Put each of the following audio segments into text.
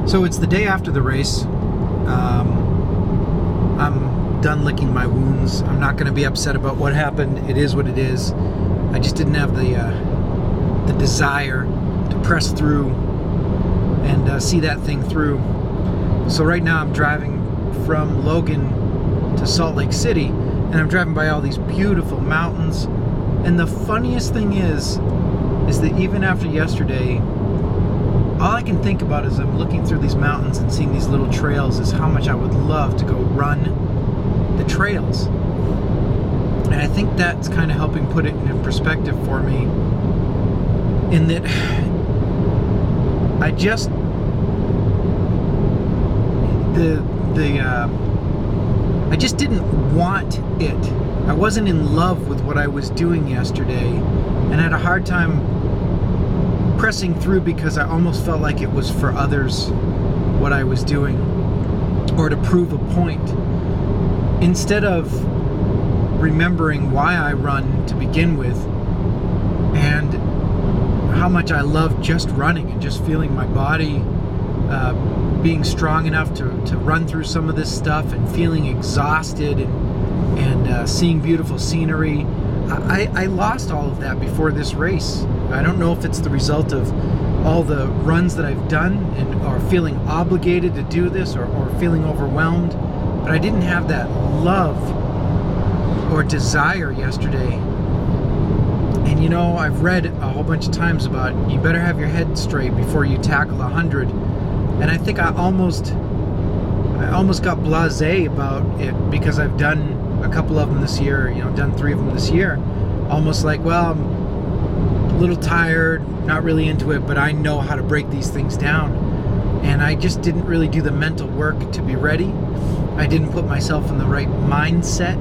So it's the day after the race. I'm done licking my wounds. I'm not going to be upset about what happened. It is what it is. I just didn't have the desire to press through and see that thing through. So right now I'm driving from Logan to Salt Lake City, and I'm driving by all these beautiful mountains. And the funniest thing is that even after yesterday, all I can think about as I'm looking through these mountains and seeing these little trails is how much I would love to go run the trails. And I think that's kind of helping put it in perspective for me, in that I just I just didn't want it. I wasn't in love with what I was doing yesterday, and I had a hard time pressing through because I almost felt like it was for others what I was doing, or to prove a point, instead of remembering why I run to begin with and how much I love just running and just feeling my body being strong enough to run through some of this stuff, and feeling exhausted and seeing beautiful scenery. I lost all of that before this race. I don't know if it's the result of all the runs that I've done or feeling obligated to do this or feeling overwhelmed, but I didn't have that love or desire yesterday. And you know, I've read a whole bunch of times about you better have your head straight before you tackle 100, and I think I almost got blasé about it because I've done a couple of them this year, done 3 of them this year. Almost like, well, I'm a little tired, not really into it, but I know how to break these things down. And I just didn't really do the mental work to be ready. I didn't put myself in the right mindset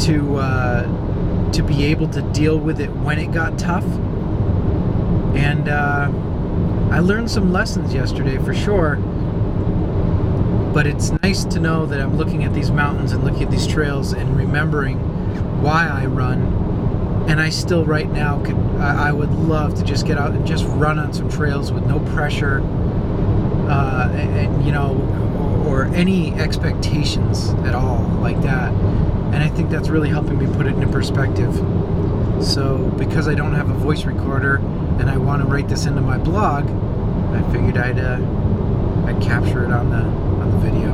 to be able to deal with it when it got tough. And I learned some lessons yesterday for sure. But it's nice to know that I'm looking at these mountains and looking at these trails and remembering why I run. And I still right now I would love to just get out and just run on some trails with no pressure, and or any expectations at all like that. And I think that's really helping me put it into perspective. So because I don't have a voice recorder and I want to write this into my blog, I figured I'd capture it on the video.